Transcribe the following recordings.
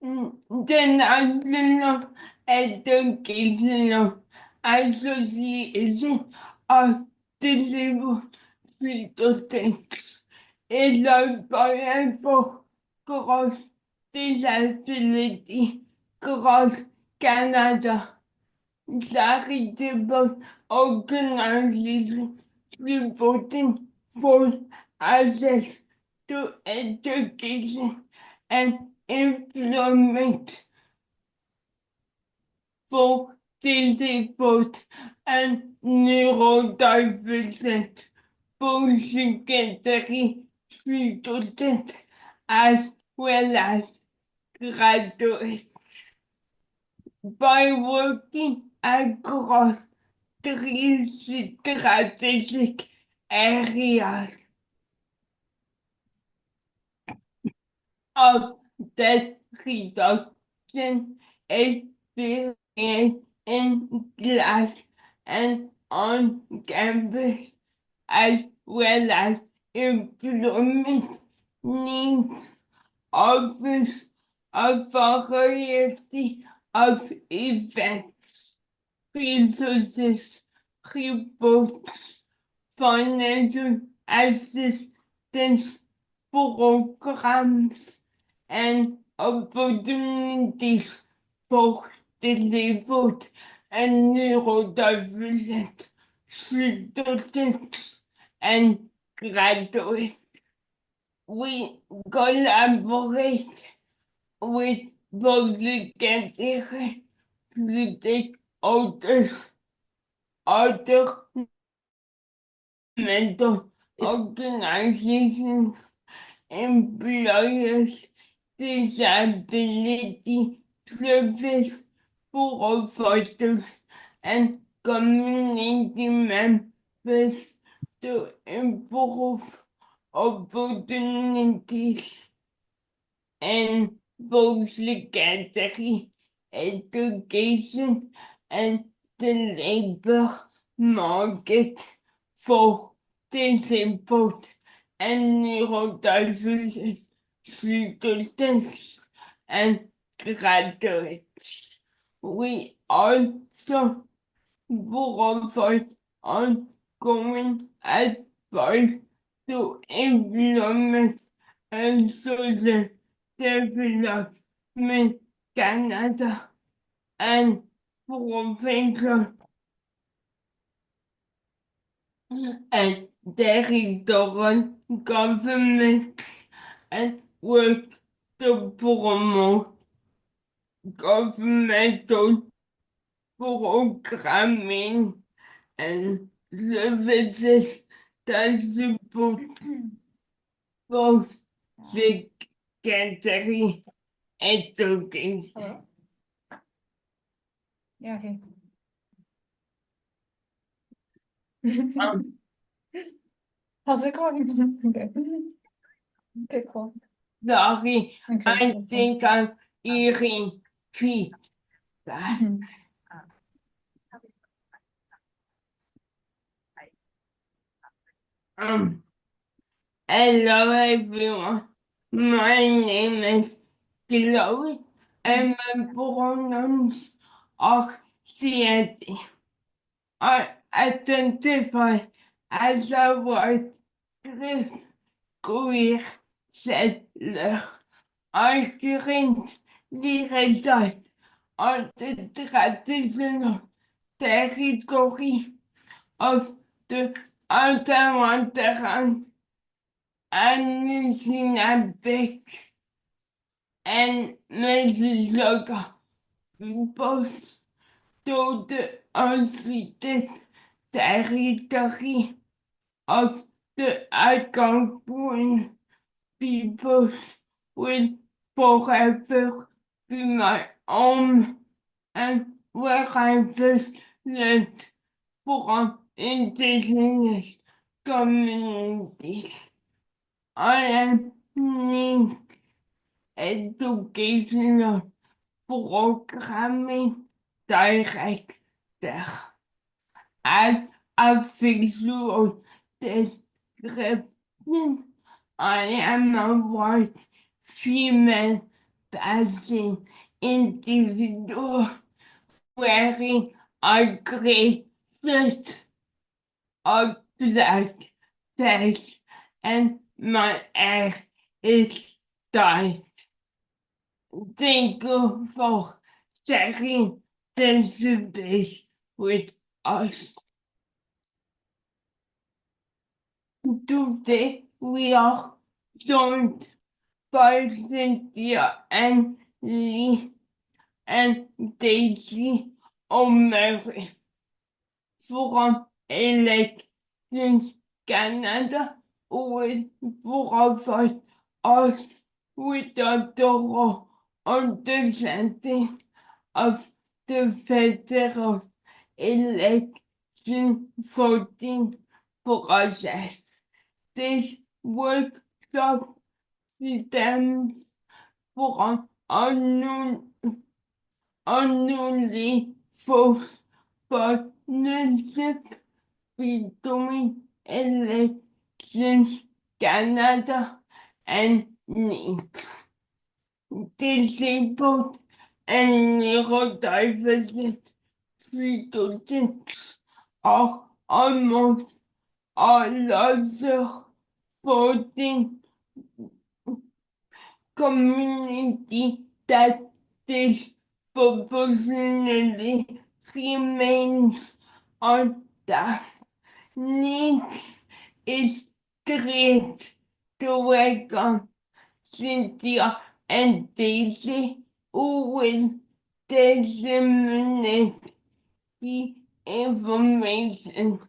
The National Educational Association of Disabled Students is a body for cross disability across Canada. Charitable organizations supporting full access to education and employment for disabled and neurodivergent post-secondary students as well as graduates. By working across three strategic areas of debt reduction, experience in class and on campus, as well as employment needs, offers a variety of events, resources, reports, financial assistance programs, and opportunities for disabled and neurodivergent students and graduates. We collaborate with public category, public authors, other mental organizations, employers, disability service providers, and community members to improve opportunities in post-secondary education and the labor market for disabled and neurodivergent students and graduates. We also provide ongoing advice to employment and social development Canada and provincial and territorial government and work to promote governmental programming and services that support both secondary education. Hello? Yeah, okay. How's it going? Okay. Okay, cool. Sorry, Okay, I cool. think I'm hearing feedback. Mhm. Hello everyone. My name is Chloe and my pronouns are she. I identify as a white queer settler. I currently reside on the traditional territory of the Ottawa and Cincinnati and Mississauga peoples to the unceded territory of the Algonquin peoples will forever be my home and where I first learned from indigenous communities. I am NEADS educational programming director at a visual description since I am a white female passing individual wearing a gray suit of black face and my hair is dyed. Thank you for sharing this space with us. Today we are joined by Cynthia and Lee and Daisy O'Mary from Elections Canada who will provide us with a thorough understanding of the federal election voting process. This workshop stems from unknowingly forced partnership between Elections Canada and NEADS. Disabled and neurodivergent students are almost a larger voting community that disproportionately remains untapped. NEADS is great to welcome Cynthia and Daisy, who will disseminate the information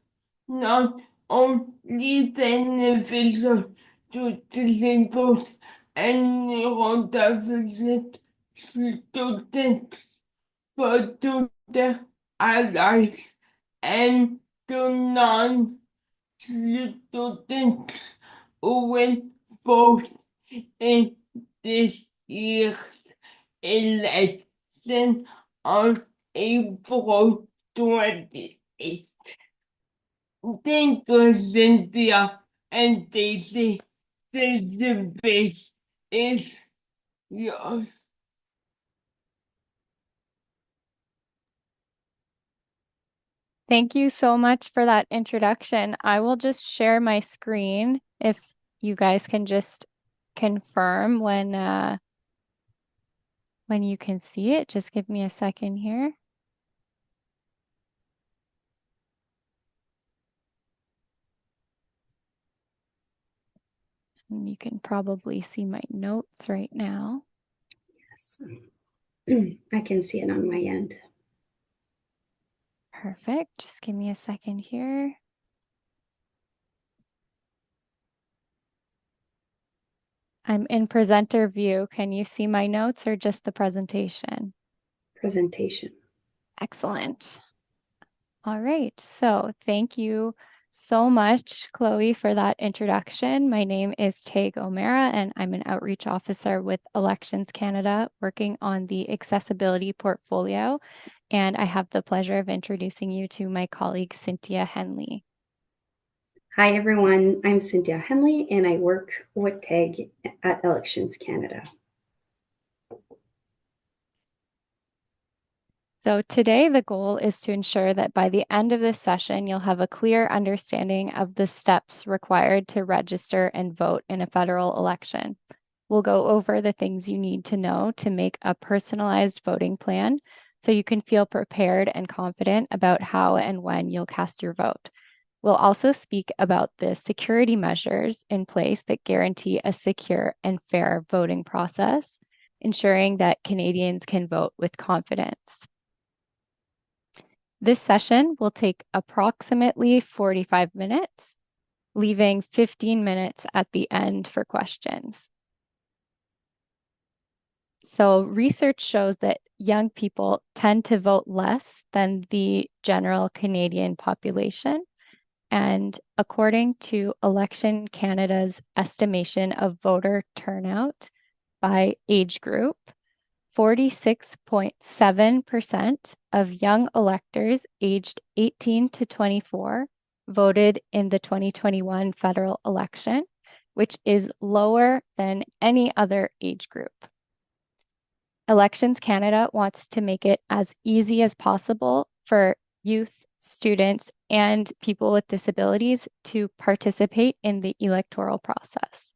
not only beneficial to disabled and neurodivergent students, but to their allies and to non-students who will vote in this year's election on April 28th. Thank you, Cynthia and Daisy. This debate is yours. Thank you so much for that introduction. I will just share my screen if you guys can just confirm when you can see it. Just give me a second here. And you can probably see my notes right now. Yes. I can see it on my end. Perfect. Just give me a second here. I'm in presenter view. Can you see my notes or just the presentation? Presentation. Excellent. All right. So thank you so much, Chloe, for that introduction. My name is Teague O'Mara, and I'm an outreach officer with Elections Canada, working on the accessibility portfolio. And I have the pleasure of introducing you to my colleague, Cyntia Henley. Hi, everyone. I'm Cyntia Henley, and I work with Teague at Elections Canada. So today, the goal is to ensure that by the end of this session, you'll have a clear understanding of the steps required to register and vote in a federal election. We'll go over the things you need to know to make a personalized voting plan so you can feel prepared and confident about how and when you'll cast your vote. We'll also speak about the security measures in place that guarantee a secure and fair voting process, ensuring that Canadians can vote with confidence. This session will take approximately 45 minutes, leaving 15 minutes at the end for questions. So research shows that young people tend to vote less than the general Canadian population. And according to Election Canada's estimation of voter turnout by age group, 46.7% of young electors aged 18 to 24 voted in the 2021 federal election, which is lower than any other age group. Elections Canada wants to make it as easy as possible for youth, students, and people with disabilities to participate in the electoral process.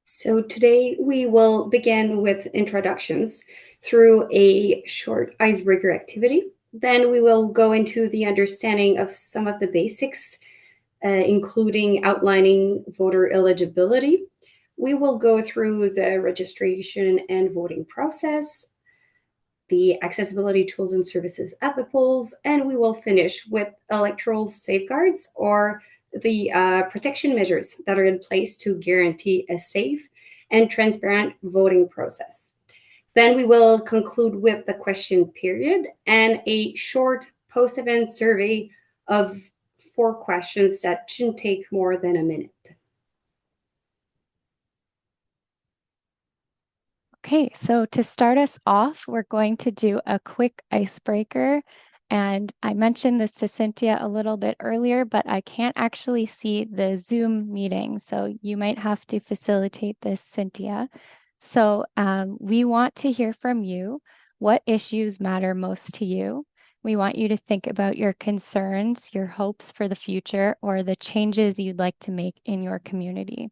So today we will begin with introductions through a short icebreaker activity. Then we will go into the understanding of some of the basics, including outlining voter eligibility. We will go through the registration and voting process, the accessibility tools and services at the polls, and we will finish with electoral safeguards or the protection measures that are in place to guarantee a safe and transparent voting process. Then we will conclude with the question period and a short post-event survey of 4 questions that shouldn't take more than a minute. Okay, so to start us off, we're going to do a quick icebreaker. And I mentioned this to Cynthia a little bit earlier, but I can't actually see the Zoom meeting. So you might have to facilitate this, Cynthia. So we want to hear from you. What issues matter most to you? We want you to think about your concerns, your hopes for the future, or the changes you'd like to make in your community.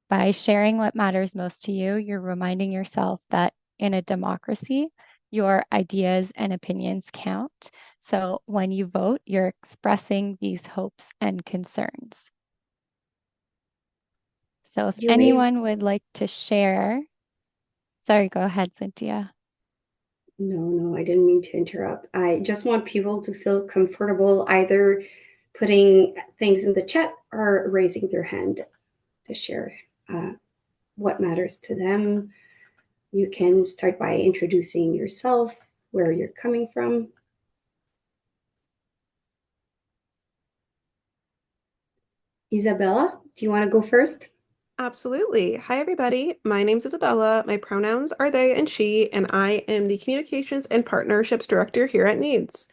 By sharing what matters most to you, you're reminding yourself that in a democracy, your ideas and opinions count. So when you vote, you're expressing these hopes and concerns. So if anyone would like to share, sorry, go ahead, Cynthia. No, I didn't mean to interrupt. I just want people to feel comfortable either putting things in the chat or raising their hand to share what matters to them. You can start by introducing yourself, where you're coming from. Isabella, do you want to go first? Absolutely. Hi, everybody. My name's Isabella. My pronouns are they and she, and I am the Communications and Partnerships Director here at NEADS.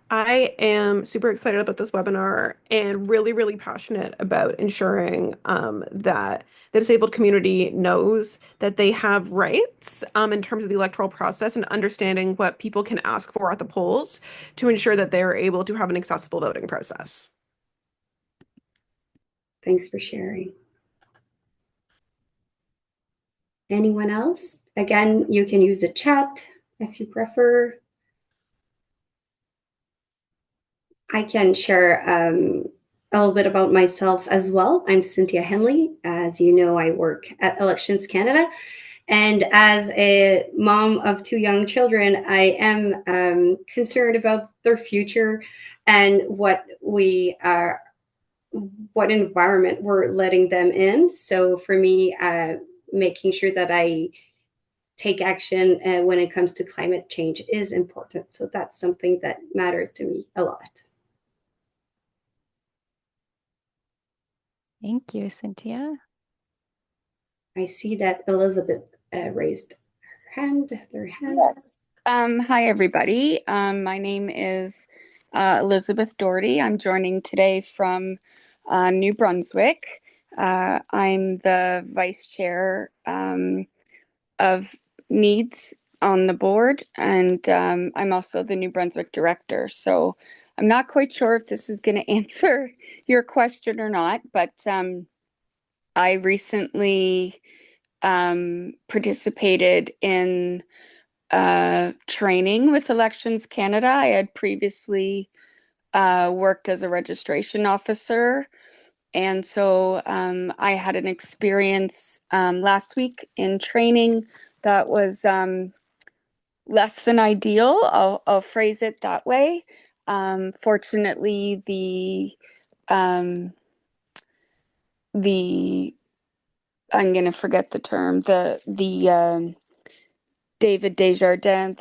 I am super excited about this webinar and really, really passionate about ensuring that the disabled community knows that they have rights in terms of the electoral process and understanding what people can ask for at the polls to ensure that they are able to have an accessible voting process. Thanks for sharing. Anyone else? Again, you can use the chat if you prefer. I can share a little bit about myself as well. I'm Cyntia Henley. As you know, I work at Elections Canada. And as a mom of 2 young children, I am concerned about their future and what environment we're letting them in. So for me, making sure that I take action when it comes to climate change is important. So that's something that matters to me a lot. Thank you, Cynthia. I see that Elizabeth raised their hand. Yes. Hi, everybody. My name is Elizabeth Doherty. I'm joining today from New Brunswick. I'm the vice chair of NEADS on the board, and I'm also the New Brunswick director. So I'm not quite sure if this is going to answer your question or not, but I recently participated in training with Elections Canada. I had previously worked as a registration officer. And so I had an experience last week in training that was less than ideal. I'll phrase it that way. Fortunately, the I'm going to forget the term, David Desjardins,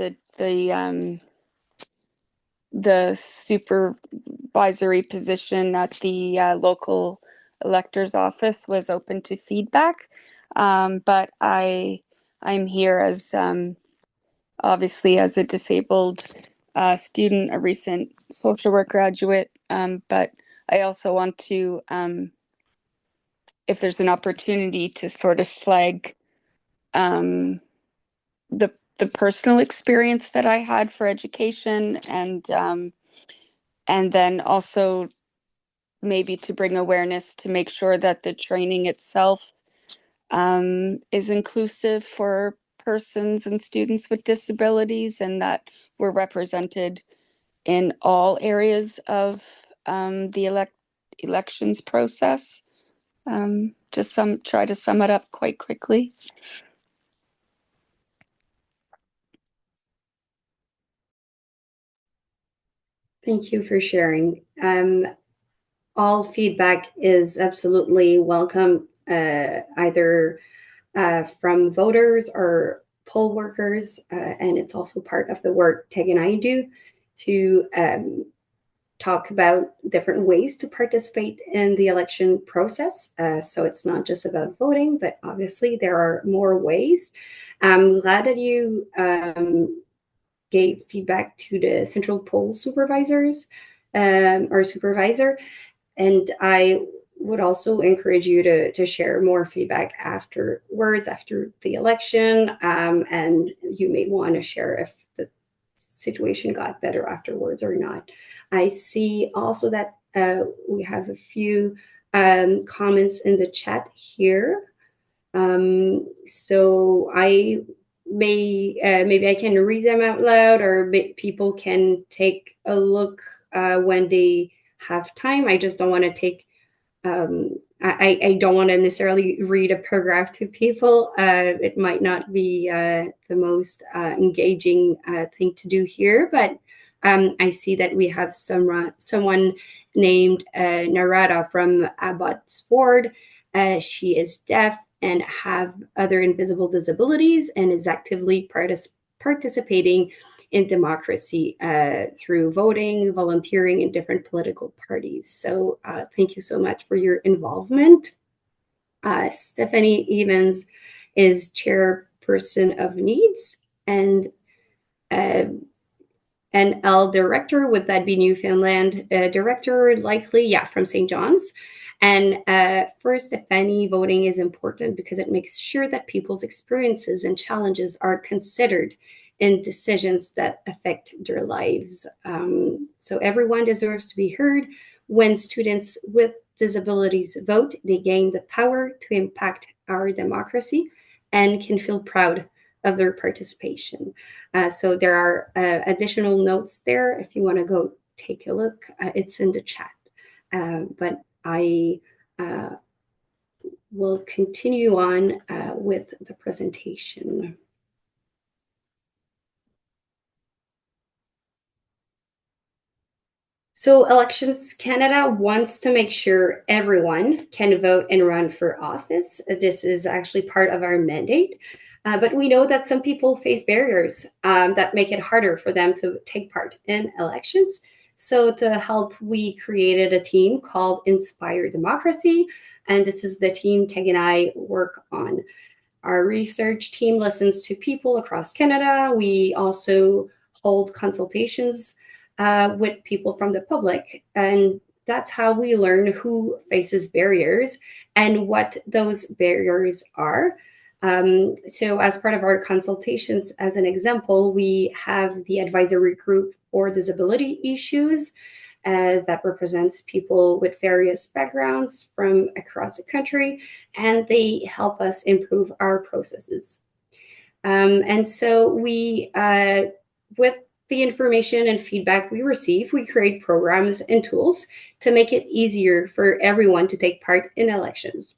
the supervisory position at the local elector's office was open to feedback. But I'm here as obviously as a disabled student, a recent social work graduate, but I also want to, if there's an opportunity to sort of flag the personal experience that I had for education, and then also maybe to bring awareness to make sure that the training itself is inclusive for persons and students with disabilities, and that we're represented in all areas of the elections process. Just try to sum it up quite quickly. Thank you for sharing. All feedback is absolutely welcome, either from voters or poll workers, and it's also part of the work Teague and I do to talk about different ways to participate in the election process. So it's not just about voting, but obviously there are more ways. I'm glad that you gave feedback to the central poll supervisors or supervisor. And I would also encourage you to share more feedback afterwards, after the election. And you may want to share if the situation got better afterwards or not. I see also that we have a few comments in the chat here. So I maybe I can read them out loud, or people can take a look when they have time. I just don't want to take I don't want to necessarily read a paragraph to people. It might not be the most engaging thing to do here, but I see that we have someone named Narada from Abbotsford. She is deaf and have other invisible disabilities and is actively participating in democracy through voting, volunteering in different political parties. So thank you so much for your involvement. Stephanie Evans is chairperson of NEADS and L director. Would that be Newfoundland director? Likely, yeah, from St. John's. And for Stephanie, voting is important because it makes sure that people's experiences and challenges are considered in decisions that affect their lives. So everyone deserves to be heard. When students with disabilities vote, they gain the power to impact our democracy and can feel proud of their participation. So there are additional notes there if you want to go take a look. It's in the chat. But I will continue on with the presentation. So Elections Canada wants to make sure everyone can vote and run for office. This is actually part of our mandate. But we know that some people face barriers that make it harder for them to take part in elections. So to help, we created a team called Inspire Democracy. And this is the team Teague and I work on. Our research team listens to people across Canada. We also hold consultations with people from the public. And that's how we learn who faces barriers and what those barriers are. So as part of our consultations, as an example, we have the advisory group for disability issues that represents people with various backgrounds from across the country, and they help us improve our processes. And so we, with the information and feedback we receive, we create programs and tools to make it easier for everyone to take part in elections.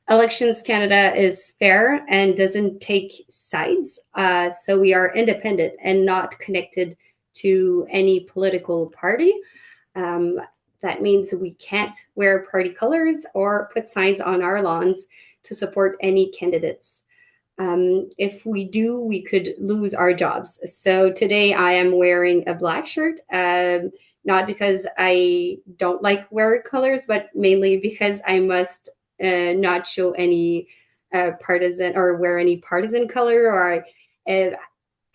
Elections Canada is fair and doesn't take sides, so we are independent and not connected to any political party. That means we can't wear party colors or put signs on our lawns to support any candidates. If we do, we could lose our jobs. So today I am wearing a black shirt, not because I don't like wearing colors, but mainly because I must not show any partisan or wear any partisan color, or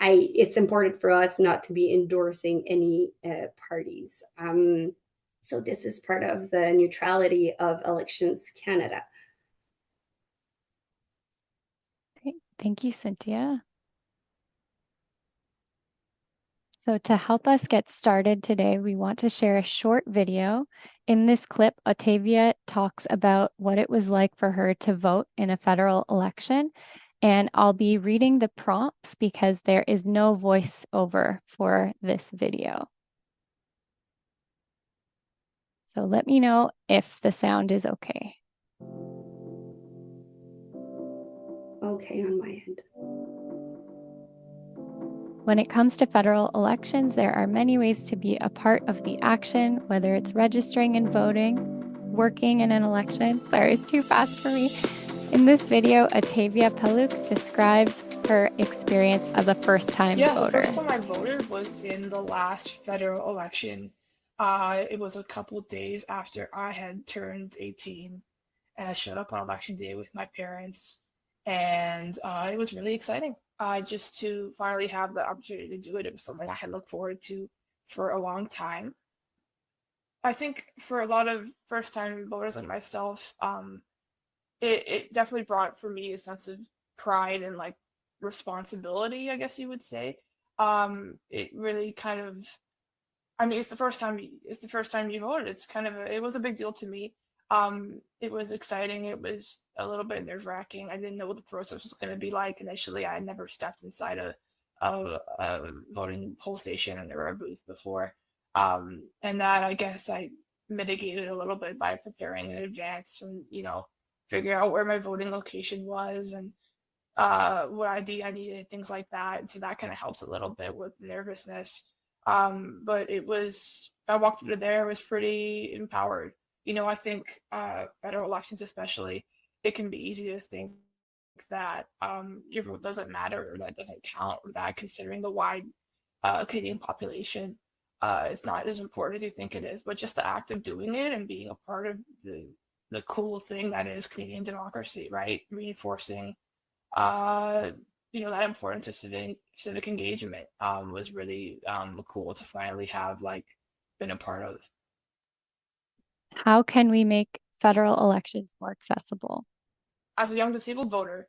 it's important for us not to be endorsing any parties. So this is part of the neutrality of Elections Canada. Okay, thank you, Cyntia. So to help us get started today, we want to share a short video. In this clip, Otavia talks about what it was like for her to vote in a federal election. And I'll be reading the prompts because there is no voiceover for this video. So let me know if the sound is okay. Okay, on my end. When it comes to federal elections, there are many ways to be a part of the action, whether it's registering and voting, working in an election. Sorry, it's too fast for me. In this video, Otavia Paluk describes her experience as a first-time voter. The first time I voted was in the last federal election. It was a couple days after I had turned 18, and I showed up on election day with my parents, and it was really exciting. Just to finally have the opportunity to do it. It was something I had looked forward to for a long time. I think for a lot of first-time voters like myself, it definitely brought for me a sense of pride and like responsibility, I guess you would say. It really kind of, I mean, it's the first time you voted. It's kind of it was a big deal to me. It was exciting. It was a little bit nerve-wracking. I didn't know what the process was going to be like initially. I had never stepped inside a voting poll station or a booth before. And that I guess I mitigated a little bit by preparing in advance and, figure out where my voting location was and what ID I needed, things like that. So that kind of helps a little bit with nervousness. But I walked into there, I was pretty empowered. I think federal elections especially, it can be easy to think that your vote doesn't matter or that doesn't count or that considering the wide Canadian population, it's not as important as you think it is. But just the act of doing it and being a part of the cool thing that is Canadian democracy, right? Reinforcing that importance of civic engagement was really cool to finally have been a part of. How can we make federal elections more accessible? As a young disabled voter,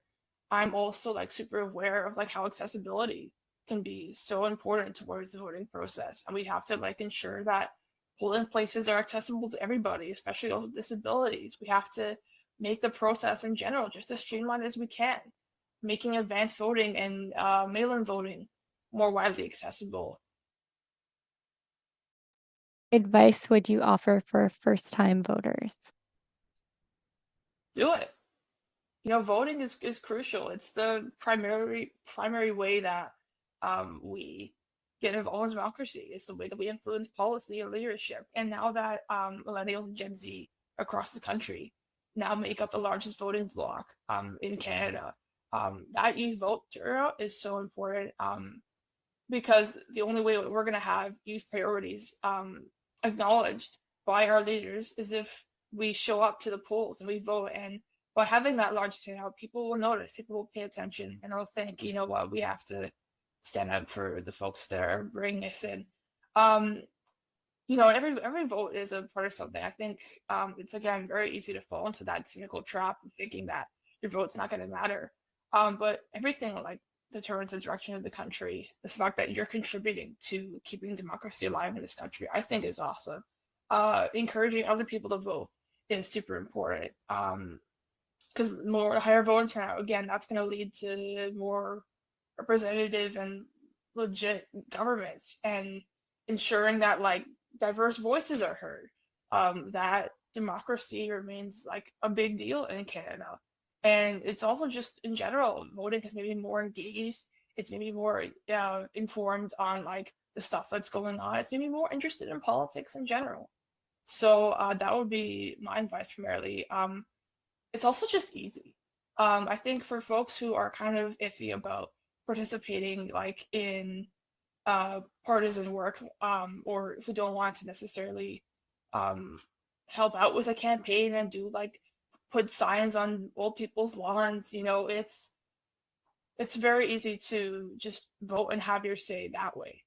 I'm also super aware of how accessibility can be so important towards the voting process, and we have to ensure that polling places are accessible to everybody, especially those with disabilities. We have to make the process in general just as streamlined as we can, making advanced voting and mail-in voting more widely accessible. Advice would you offer for first-time voters? Do it. Voting is crucial. It's the primary way that we get involved in democracy. It's the way that we influence policy and leadership. And now that millennials and Gen Z across the country now make up the largest voting bloc in Canada, that youth vote turnout is so important because the only way we're going to have youth priorities acknowledged by our leaders is if we show up to the polls and we vote. And by having that large turnout, people will notice, people will pay attention, and they'll think, you know what, we have to stand up for the folks that are bringing us in. Every vote is a part of something. I think it's, again, very easy to fall into that cynical trap of thinking that your vote's not going to matter. But everything determines the direction of the country. The fact that you're contributing to keeping democracy alive in this country, I think, is awesome. Encouraging other people to vote is super important. Because higher voting turnout, again, that's going to lead to more representative and legit governments and ensuring that diverse voices are heard. That democracy remains a big deal in Canada. And it's also just in general, voting is maybe more engaged. It's maybe more informed on the stuff that's going on. It's maybe more interested in politics in general. So that would be my advice primarily. It's also just easy. I think for folks who are kind of iffy about participating in partisan work, or who don't want to necessarily help out with a campaign and do put signs on old people's lawns, it's very easy to just vote and have your say that way,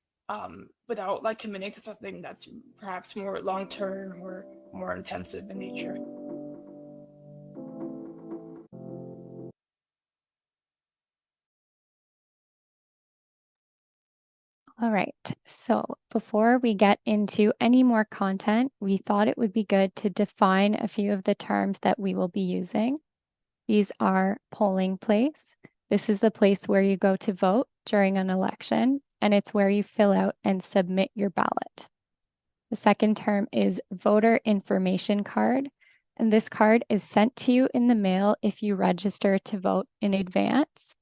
without like committing to something that's perhaps more long term or more intensive in nature. All right, so before we get into any more content, we thought it would be good to define a few of the terms that we will be using. These are polling place. This is the place where you go to vote during an election, and it's where you fill out and submit your ballot. The second term is voter information card, and this card is sent to you in the mail if you register to vote in advance.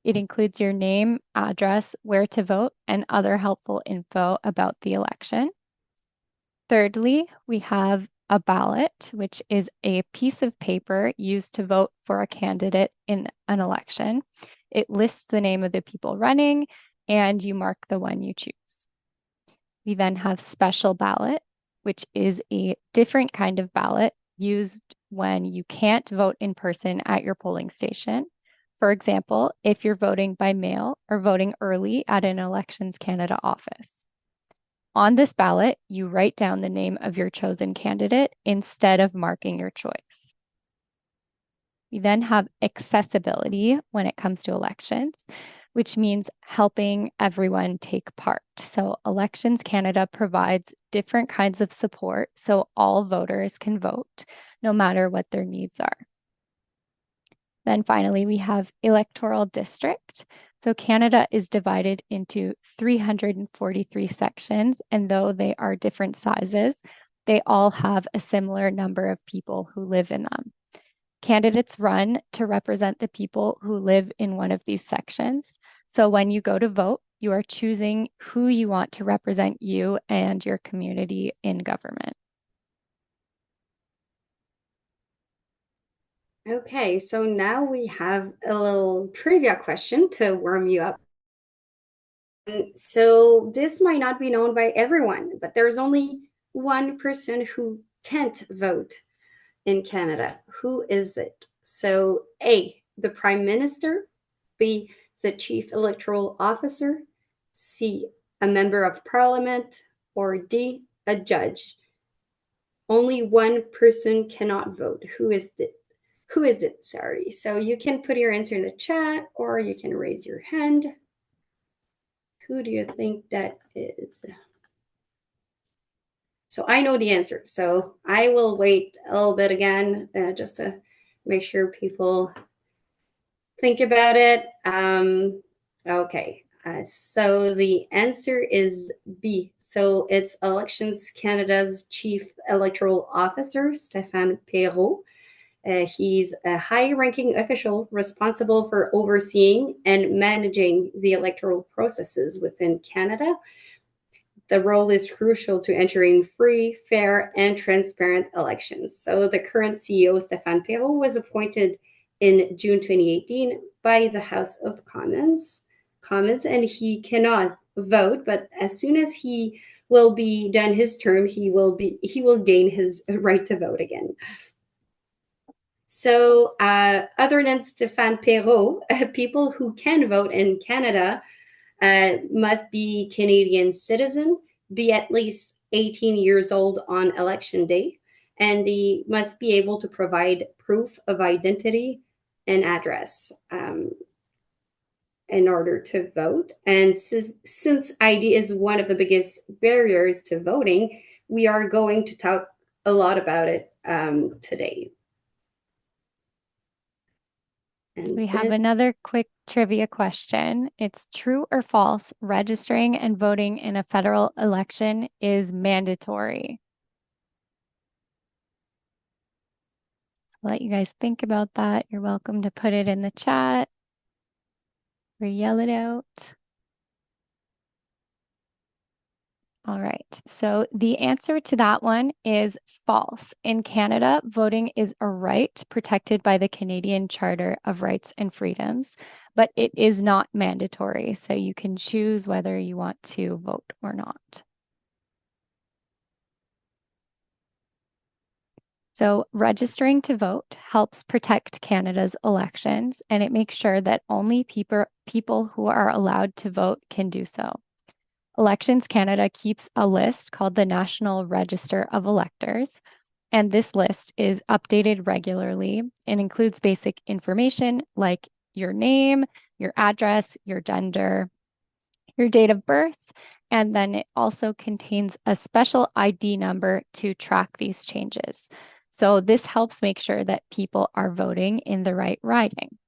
It includes your name, address, where to vote, and other helpful info about the election. Thirdly, we have a ballot, which is a piece of paper used to vote for a candidate in an election. It lists the name of the people running, and you mark the one you choose. We then have special ballot, which is a different kind of ballot used when you can't vote in person at your polling station. For example, if you're voting by mail or voting early at an Elections Canada office. On this ballot, you write down the name of your chosen candidate instead of marking your choice. We then have accessibility when it comes to elections, which means helping everyone take part. So Elections Canada provides different kinds of support so all voters can vote, no matter what their needs are. Then finally, we have electoral district. So Canada is divided into 343 sections, and though they are different sizes, they all have a similar number of people who live in them. Candidates run to represent the people who live in one of these sections. So when you go to vote, you are choosing who you want to represent you and your community in government. Okay, so now we have a little trivia question to warm you up. So this might not be known by everyone, but there's only one person who can't vote in Canada. Who is it? So A, the Prime Minister, B, the Chief Electoral Officer, C, a Member of Parliament, or D, a judge. Only one person cannot vote. Who is it? Who is it? Sorry. So you can put your answer in the chat or you can raise your hand. Who do you think that is? So I know the answer. So I will wait a little bit again just to make sure people think about it. Okay. So the answer is B. So it's Elections Canada's Chief Electoral Officer, Stéphane Perrault. He's a high-ranking official responsible for overseeing and managing the electoral processes within Canada. The role is crucial to ensuring free, fair, and transparent elections. So the current CEO, Stéphane Perrault, was appointed in June 2018 by the House of Commons, and he cannot vote, but as soon as he will be done his term, he will gain his right to vote again. So other than Stéphane Perrault, people who can vote in Canada must be Canadian citizen, be at least 18 years old on election day, and they must be able to provide proof of identity and address in order to vote. And since ID is one of the biggest barriers to voting, we are going to talk a lot about it today. So we have another quick trivia question. It's true or false, registering and voting in a federal election is mandatory? I'll let you guys think about that. You're welcome to put it in the chat or yell it out. All right, so the answer to that one is false. In Canada, voting is a right protected by the Canadian Charter of Rights and Freedoms, but it is not mandatory, so you can choose whether you want to vote or not. So registering to vote helps protect Canada's elections, and it makes sure that only people who are allowed to vote can do so. Elections Canada keeps a list called the National Register of Electors, and this list is updated regularly and includes basic information like your name, your address, your gender, your date of birth, and then it also contains a special ID number to track these changes. So this helps make sure that people are voting in the right riding.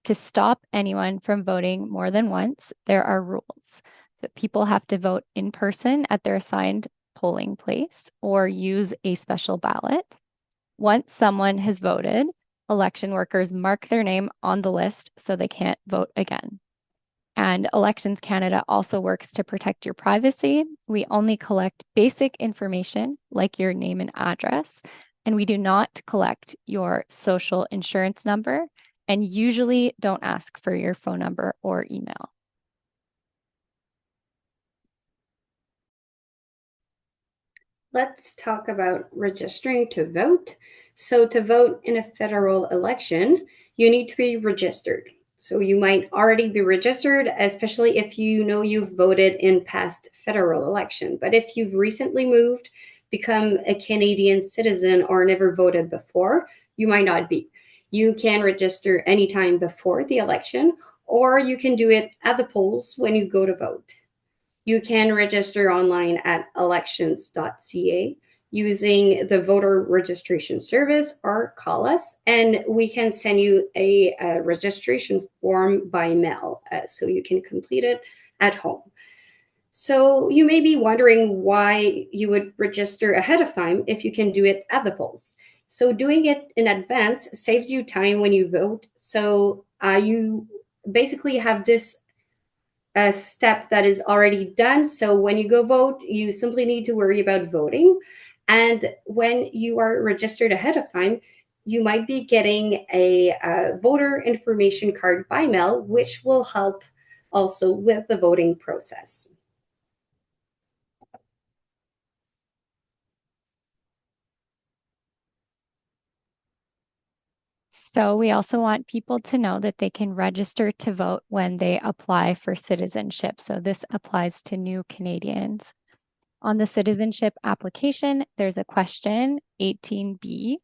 To stop anyone from voting more than once, there are rules. So people have to vote in person at their assigned polling place or use a special ballot. Once someone has voted, election workers mark their name on the list so they can't vote again. And Elections Canada also works to protect your privacy. We only collect basic information like your name and address, and we do not collect your social insurance number and usually don't ask for your phone number or email. Let's talk about registering to vote. So to vote in a federal election, you need to be registered. So you might already be registered, especially if you know you've voted in past federal election. But if you've recently moved, become a Canadian citizen, or never voted before, you might not be. You can register anytime before the election, or you can do it at the polls when you go to vote. You can register online at elections.ca using the voter registration service, or call us, and we can send you a registration form by mail so you can complete it at home. So you may be wondering why you would register ahead of time if you can do it at the polls. So doing it in advance saves you time when you vote. So you basically have this a step that is already done. So when you go vote, you simply need to worry about voting. And when you are registered ahead of time, you might be getting a voter information card by mail, which will help also with the voting process. So we also want people to know that they can register to vote when they apply for citizenship. So this applies to new Canadians. On the citizenship application, there's a question, 18B,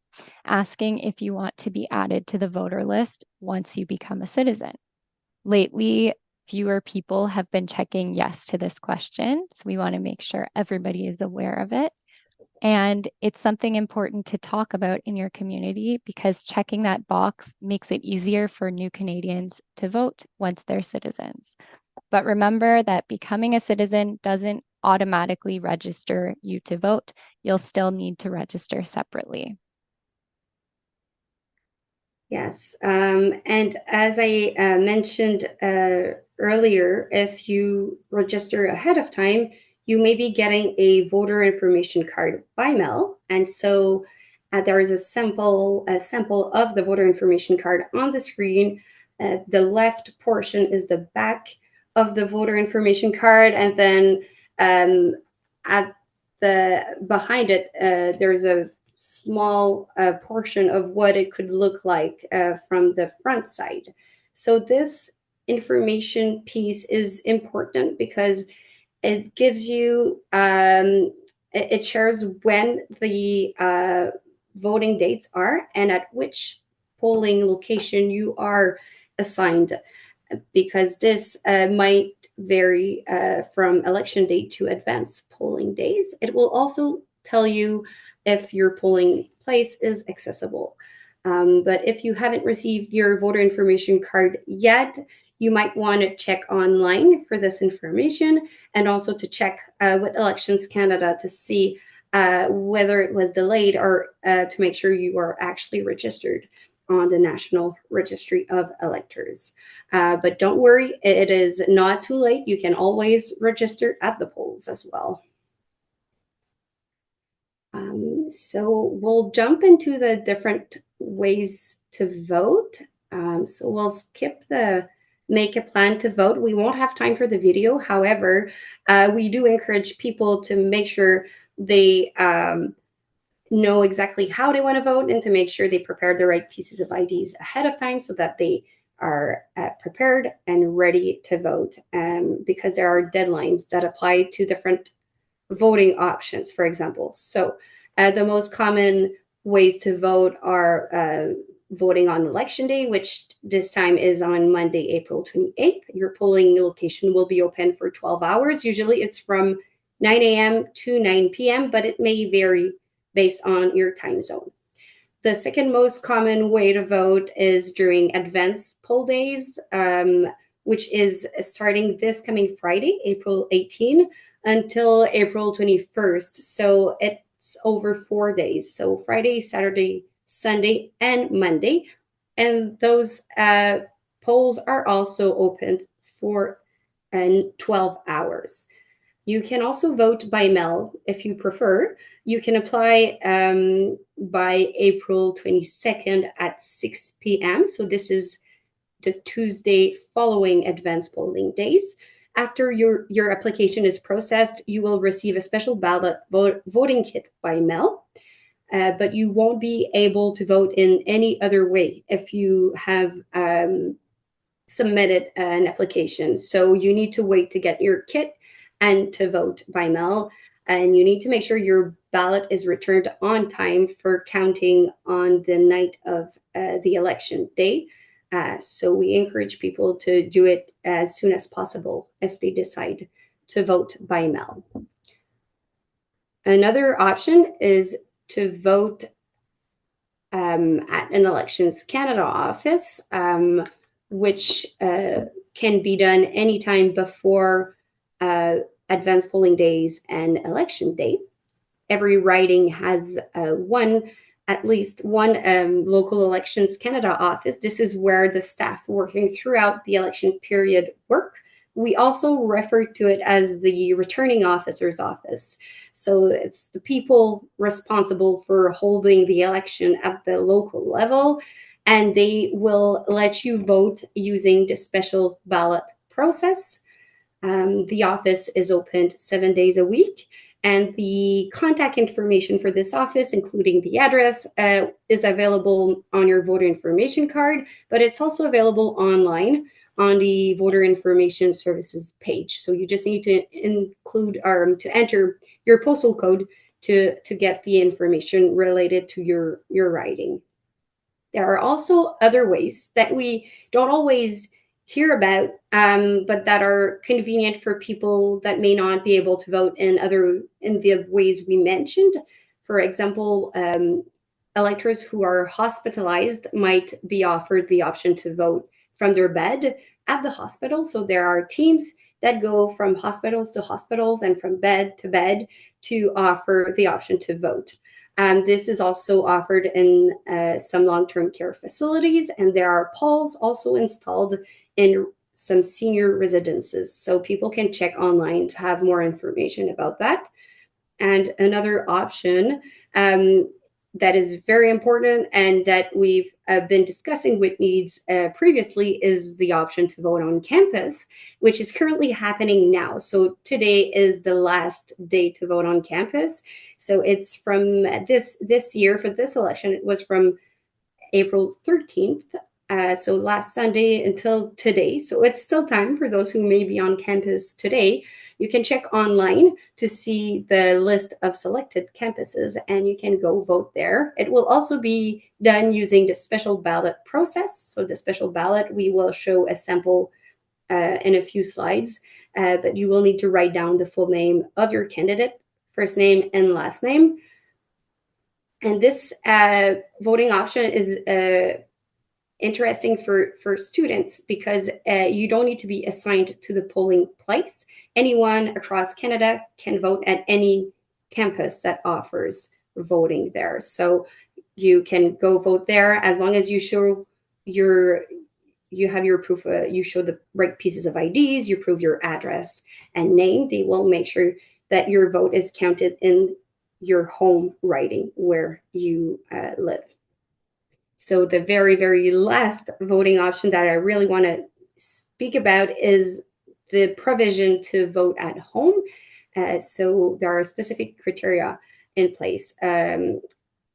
asking if you want to be added to the voter list once you become a citizen. Lately, fewer people have been checking yes to this question, so we want to make sure everybody is aware of it. And it's something important to talk about in your community because checking that box makes it easier for new Canadians to vote once they're citizens. But remember that becoming a citizen doesn't automatically register you to vote. You'll still need to register separately. Yes, and as I mentioned earlier, if you register ahead of time, you may be getting a voter information card by mail. And so there is a sample of the voter information card on the screen. The left portion is the back of the voter information card, and then at the behind it, there's a small portion of what it could look like from the front side. So this information piece is important because it gives you, it shares when the voting dates are and at which polling location you are assigned, because this might vary from election day to advance polling days. It will also tell you if your polling place is accessible. But if you haven't received your voter information card yet, you might want to check online for this information, and also to check with Elections Canada to see whether it was delayed, or to make sure you are actually registered on the National Registry of Electors. But don't worry, it is not too late. You can always register at the polls as well. So we'll jump into the different ways to vote. So we'll skip the make a plan to vote. We won't have time for the video. However, we do encourage people to make sure they know exactly how they want to vote and to make sure they prepare the right pieces of IDs ahead of time so that they are prepared and ready to vote, because there are deadlines that apply to different voting options, for example. So the most common ways to vote are voting on election day, which this time is on Monday, April 28th. Your polling location will be open for 12 hours. Usually it's from 9 a.m. to 9 p.m., but it may vary based on your time zone. The second most common way to vote is during advance poll days, which is starting this coming Friday, April 18, until April 21st. So it's over 4 days. So Friday, Saturday, Sunday, and Monday. And those polls are also open for 12 hours. You can also vote by mail if you prefer. You can apply by April 22nd at 6 p.m. So this is the Tuesday following advance polling days. After your application is processed, you will receive a special ballot voting kit by mail. But you won't be able to vote in any other way if you have submitted an application. So you need to wait to get your kit and to vote by mail. And you need to make sure your ballot is returned on time for counting on the night of the election day. So we encourage people to do it as soon as possible if they decide to vote by mail. Another option is to vote at an Elections Canada office, which can be done anytime before advance polling days and election day. Every riding has at least one local Elections Canada office. This is where the staff working throughout the election period work. We also refer to it as the returning officer's office. So it's the people responsible for holding the election at the local level, and they will let you vote using the special ballot process. The office is open 7 days a week, and the contact information for this office, including the address, is available on your voter information card, but it's also available online on the voter information services page. So you just need to include to enter your postal code to get the information related to your riding. There are also other ways that we don't always hear about, but that are convenient for people that may not be able to vote in the ways we mentioned. For example, electors who are hospitalized might be offered the option to vote from their bed at the hospital. So there are teams that go from hospitals to hospitals and from bed to bed to offer the option to vote. This is also offered in some long-term care facilities, and there are polls also installed in some senior residences. So people can check online to have more information about that. And another option that is very important and that we've been discussing with NEADS previously is the option to vote on campus, which is currently happening now. So today is the last day to vote on campus. So it's from this year for this election, it was from April 13th. So last Sunday until today. So it's still time for those who may be on campus today. You can check online to see the list of selected campuses and you can go vote there. It will also be done using the special ballot process. So the special ballot, we will show a sample in a few slides, but you will need to write down the full name of your candidate, first name and last name. And this voting option is interesting for students because you don't need to be assigned to the polling place. Anyone across Canada can vote at any campus that offers voting there. So you can go vote there as long as you show you have your proof, you show the right pieces of IDs, you prove your address and name. They will make sure that your vote is counted in your home riding where you live. So the very, very last voting option that I really want to speak about is the provision to vote at home. So there are specific criteria in place.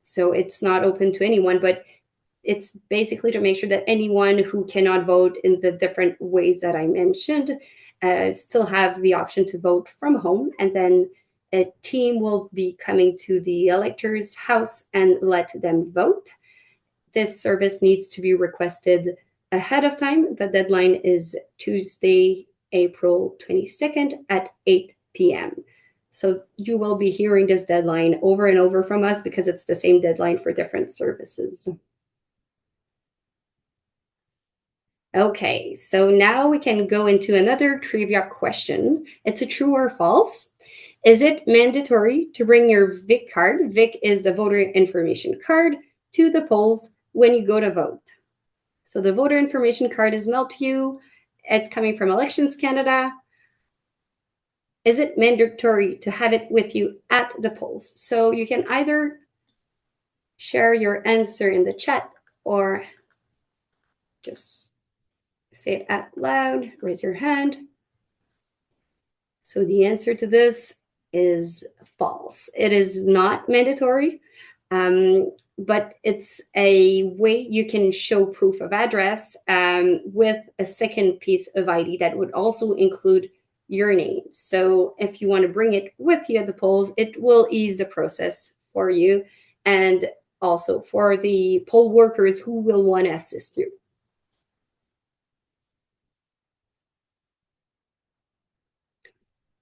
So it's not open to anyone, but it's basically to make sure that anyone who cannot vote in the different ways that I mentioned still have the option to vote from home. And then a team will be coming to the elector's house and let them vote. This service needs to be requested ahead of time. The deadline is Tuesday, April 22nd at 8 p.m. So you will be hearing this deadline over and over from us because it's the same deadline for different services. Okay, so now we can go into another trivia question. It's a true or false. Is it mandatory to bring your VIC card, VIC is the voter information card, to the polls when you go to vote? So the voter information card is mailed to you. It's coming from Elections Canada. Is it mandatory to have it with you at the polls? So you can either share your answer in the chat or just say it out loud, raise your hand. So the answer to this is false. It is not mandatory, but it's a way you can show proof of address with a second piece of ID that would also include your name. So if you want to bring it with you at the polls, it will ease the process for you and also for the poll workers who will want to assist you.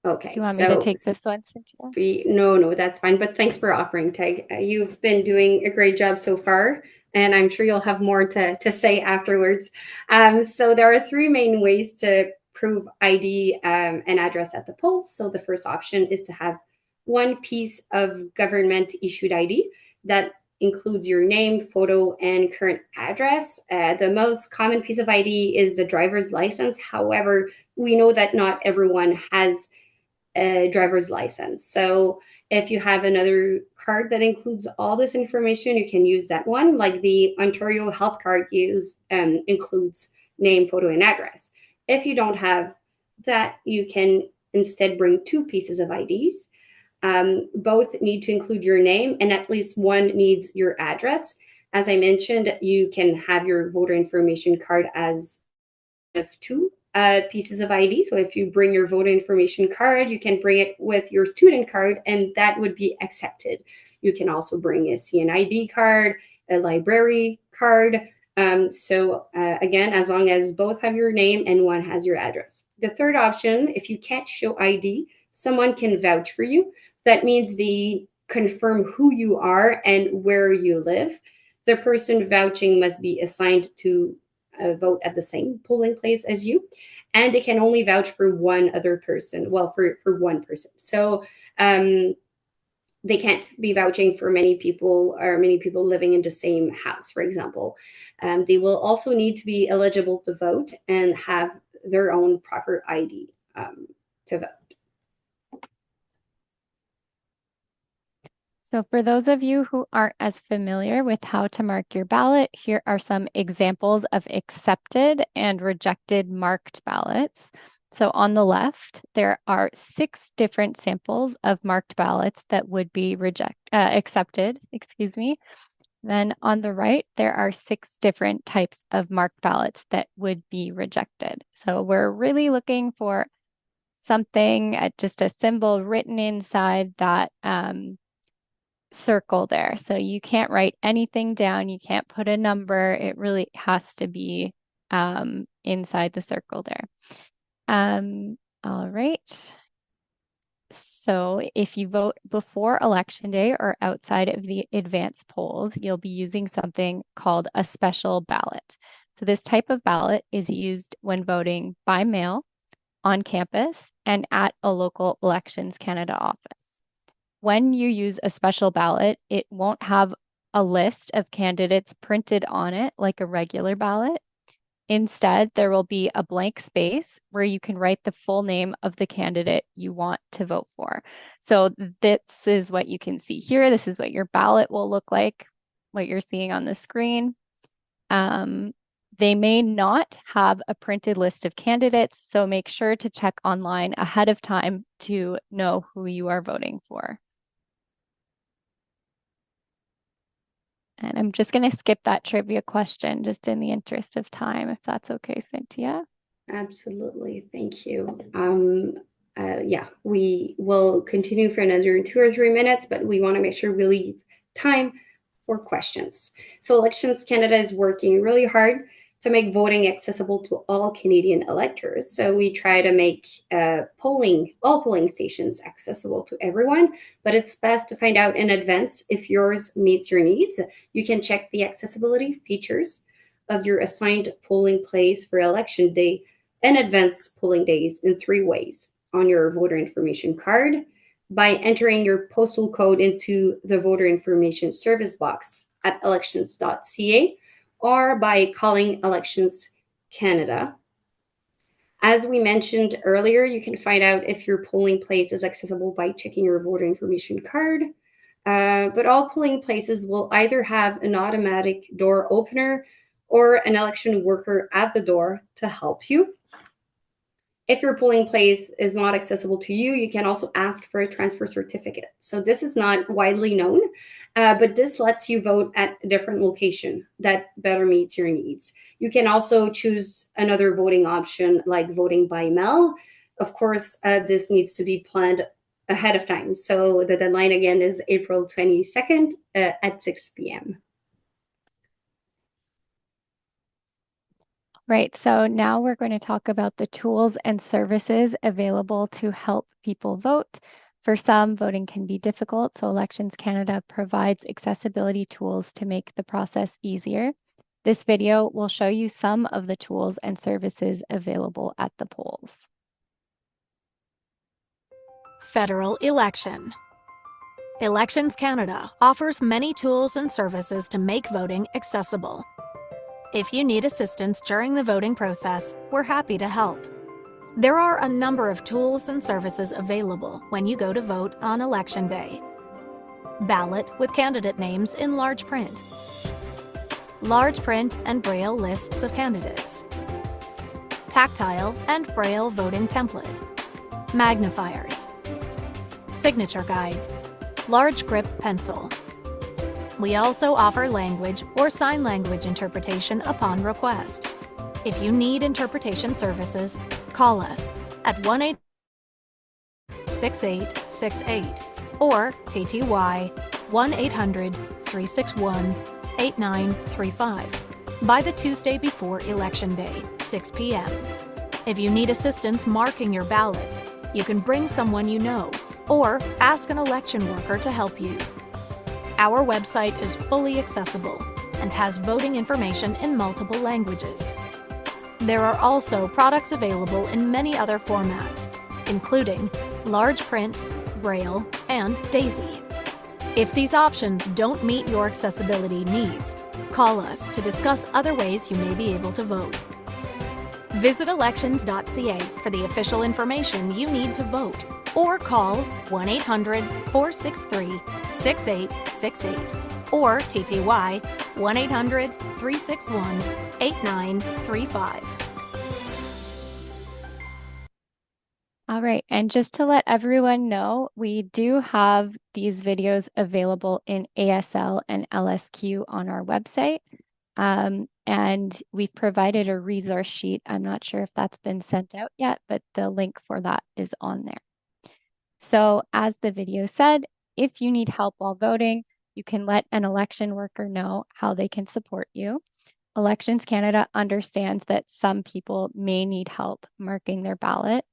Okay. Do you want me to take this one, Cyntia? No, that's fine. But thanks for offering, Teague. You've been doing a great job so far, and I'm sure you'll have more to say afterwards. So there are three main ways to prove ID and address at the polls. So the first option is to have one piece of government issued ID that includes your name, photo, and current address. The most common piece of ID is the driver's license. However, we know that not everyone has a driver's license. So if you have another card that includes all this information, you can use that one. Like the Ontario Health Card includes name, photo, and address. If you don't have that, you can instead bring two pieces of IDs. Both need to include your name, and at least one needs your address. As I mentioned, you can have your voter information card as of two pieces of ID. So if you bring your voter information card, you can bring it with your student card, and that would be accepted. You can also bring a CNIB card, a library card. Again, as long as both have your name and one has your address. The third option, if you can't show ID, someone can vouch for you. That means they confirm who you are and where you live. The person vouching must be assigned to vote at the same polling place as you, and they can only vouch for one other person. Well, for one person. So they can't be vouching for many people or many people living in the same house, for example. They will also need to be eligible to vote and have their own proper ID to vote. So for those of you who aren't as familiar with how to mark your ballot, here are some examples of accepted and rejected marked ballots. So on the left, there are 6 different samples of marked ballots that would be accepted, excuse me. Then on the right, there are 6 different types of marked ballots that would be rejected. So we're really looking for something, just a symbol written inside that circle there. So you can't write anything down. You can't put a number. It really has to be inside the circle there. All right. So if you vote before Election Day or outside of the advance polls, you'll be using something called a special ballot. So this type of ballot is used when voting by mail, on campus, and at a local Elections Canada office. When you use a special ballot, it won't have a list of candidates printed on it like a regular ballot. Instead, there will be a blank space where you can write the full name of the candidate you want to vote for. So this is what you can see here. This is what your ballot will look like, what you're seeing on the screen. They may not have a printed list of candidates, so make sure to check online ahead of time to know who you are voting for. And I'm just going to skip that trivia question just in the interest of time, if that's okay, Cyntia. Absolutely. Thank you. Yeah, we will continue for another 2 or 3 minutes, but we want to make sure we leave time for questions. So Elections Canada is working really hard to make voting accessible to all Canadian electors. So we try to make all polling stations accessible to everyone, but it's best to find out in advance if yours meets your needs. You can check the accessibility features of your assigned polling place for election day and advance polling days in 3 ways: on your voter information card, by entering your postal code into the voter information service box at elections.ca, or by calling Elections Canada. As we mentioned earlier, you can find out if your polling place is accessible by checking your voter information card. But all polling places will either have an automatic door opener or an election worker at the door to help you. If your polling place is not accessible to you, you can also ask for a transfer certificate. So this is not widely known, but this lets you vote at a different location that better meets your needs. You can also choose another voting option like voting by mail. Of course, this needs to be planned ahead of time. So the deadline again is April 22nd at 6 p.m. Right, so now we're going to talk about the tools and services available to help people vote. For some, voting can be difficult, so Elections Canada provides accessibility tools to make the process easier. This video will show you some of the tools and services available at the polls. Federal election. Elections Canada offers many tools and services to make voting accessible. If you need assistance during the voting process, we're happy to help. There are a number of tools and services available when you go to vote on Election Day. Ballot with candidate names in large print. Large print and Braille lists of candidates. Tactile and Braille voting template. Magnifiers. Signature guide. Large grip pencil. We also offer language or sign language interpretation upon request. If you need interpretation services, call us at 1-800-6868 or TTY 1-800-361-8935 by the Tuesday before Election Day, 6 p.m. If you need assistance marking your ballot, you can bring someone you know or ask an election worker to help you. Our website is fully accessible and has voting information in multiple languages. There are also products available in many other formats, including large print, Braille, and DAISY. If these options don't meet your accessibility needs, call us to discuss other ways you may be able to vote. Visit elections.ca for the official information you need to vote, or call 1-800-463-6868 or TTY 1-800-361-8935. All right, and just to let everyone know, we do have these videos available in ASL and LSQ on our website. And we've provided a resource sheet. I'm not sure if that's been sent out yet, but the link for that is on there. So as the video said, if you need help while voting, you can let an election worker know how they can support you. Elections Canada understands that some people may need help marking their ballot,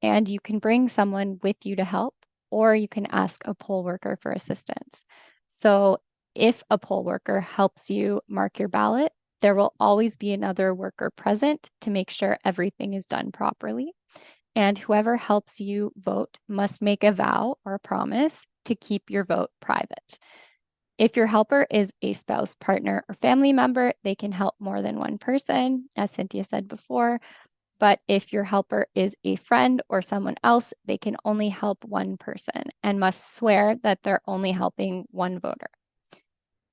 and you can bring someone with you to help, or you can ask a poll worker for assistance. So if a poll worker helps you mark your ballot, there will always be another worker present to make sure everything is done properly. And whoever helps you vote must make a vow or a promise to keep your vote private. If your helper is a spouse, partner, or family member, they can help more than one person, as Cyntia said before. But if your helper is a friend or someone else, they can only help one person and must swear that they're only helping one voter.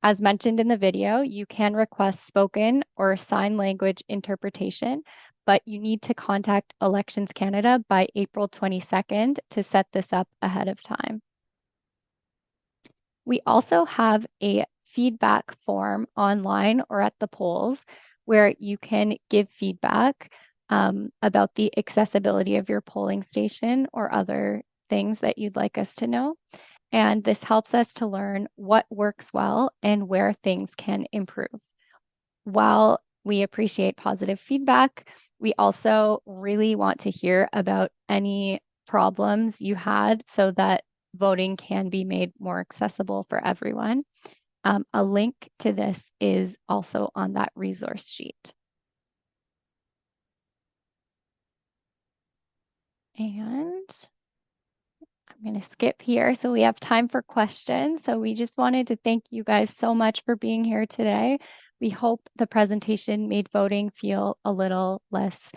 As mentioned in the video, you can request spoken or sign language interpretation, but you need to contact Elections Canada by April 22nd to set this up ahead of time. We also have a feedback form online or at the polls where you can give feedback about the accessibility of your polling station or other things that you'd like us to know. And this helps us to learn what works well and where things can improve. While we appreciate positive feedback, we also really want to hear about any problems you had so that voting can be made more accessible for everyone. A link to this is also on that resource sheet. And I'm going to skip here. So we have time for questions. So we just wanted to thank you guys so much for being here today. We hope the presentation made voting feel a little less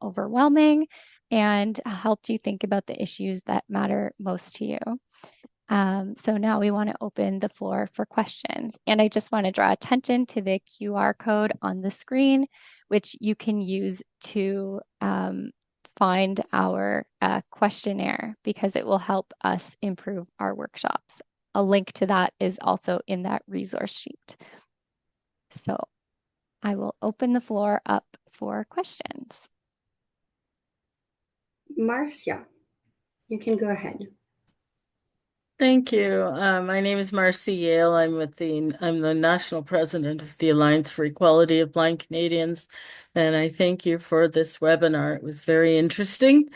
overwhelming and helped you think about the issues that matter most to you. So now we want to open the floor for questions. And I just want to draw attention to the QR code on the screen, which you can use to find our questionnaire because it will help us improve our workshops. A link to that is also in that resource sheet. So I will open the floor up for questions. Marcia, you can go ahead. Thank you. My name is Marcy Yale. I'm the national president of the Alliance for Equality of Blind Canadians, and I thank you for this webinar. It was very interesting,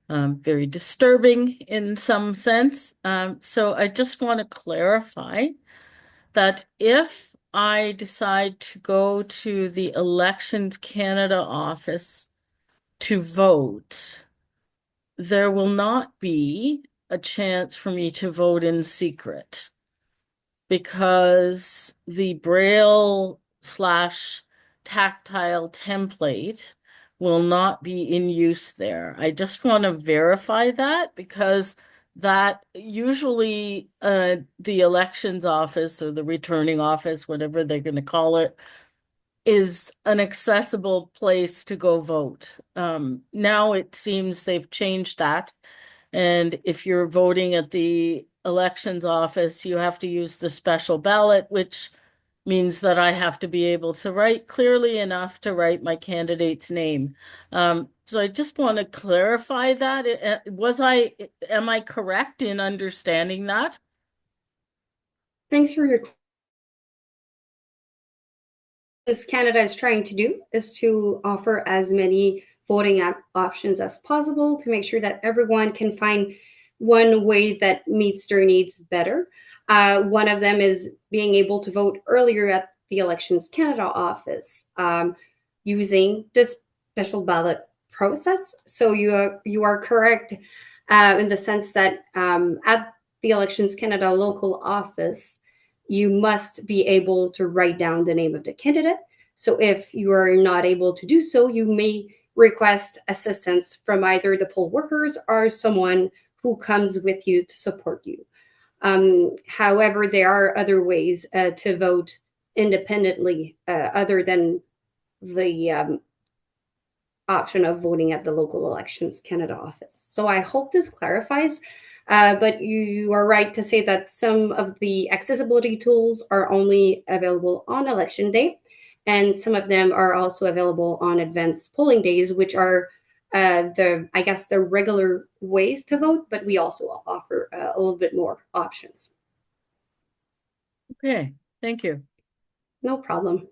very disturbing in some sense. So I just want to clarify that if I decide to go to the Elections Canada office to vote, there will not be a chance for me to vote in secret because the Braille / tactile template will not be in use there. I just want to verify that because that usually the elections office or the returning office, whatever they're going to call it, is an accessible place to go vote. Now it seems they've changed that. And if you're voting at the elections office, you have to use the special ballot, which means that I have to be able to write clearly enough to write my candidate's name. So I just want to clarify that. Am I correct in understanding that? Thanks for your What Canada is trying to do is to offer as many voting options as possible to make sure that everyone can find one way that meets their needs better. One of them is being able to vote earlier at the Elections Canada office using this special ballot process. So you are correct in the sense that at the Elections Canada local office, you must be able to write down the name of the candidate. So if you are not able to do so, you may request assistance from either the poll workers or someone who comes with you to support you. However, there are other ways to vote independently other than the option of voting at the local Elections Canada office. So I hope this clarifies. But you are right to say that some of the accessibility tools are only available on election day, and some of them are also available on advanced polling days, which are the regular ways to vote, but we also offer a little bit more options. Okay, thank you. No problem.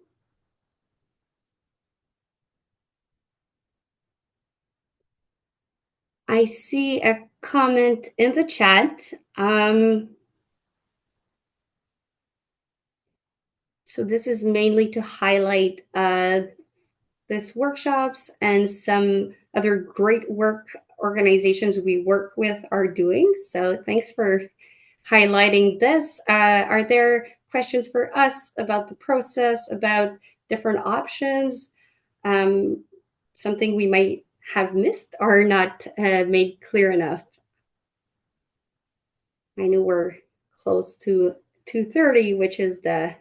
I see a comment in the chat. So this is mainly to highlight these workshops and some other great work organizations we work with are doing. So thanks for highlighting this. Are there questions for us about the process, about different options, something we might have missed or not made clear enough? I know we're close to 2:30, which is the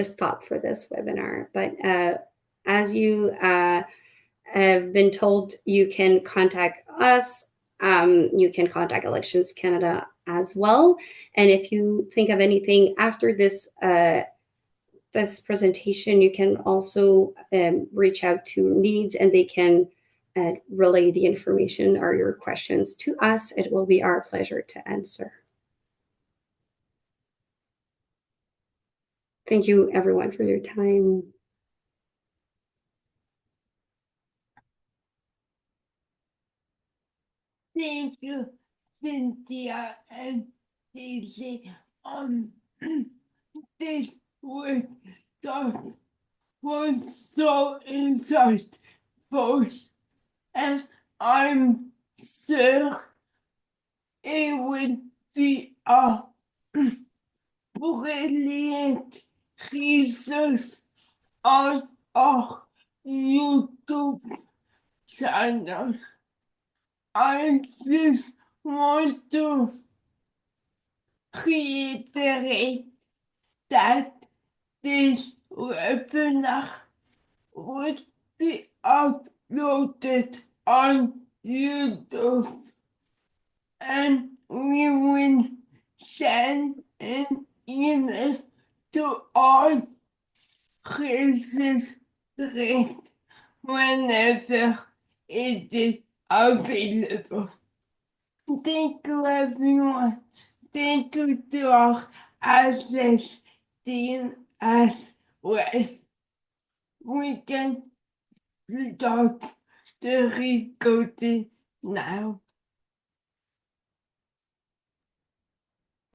stop for this webinar, but as you have been told, you can contact us you can contact Elections Canada as well. And if you think of anything after this this presentation, you can also reach out to NEADS, and they can relay the information or your questions to us. It will be our pleasure to answer. Thank you, everyone, for your time. Thank you, Cynthia and Daisy. This was so insightful, and I'm sure it will be a brilliant resource on our YouTube channel. I just want to reiterate that this webinar would be uploaded on YouTube, and we will send an email to all registrants whenever it is available. Thank you, everyone. Thank you to our access team as well. We can start the recording now.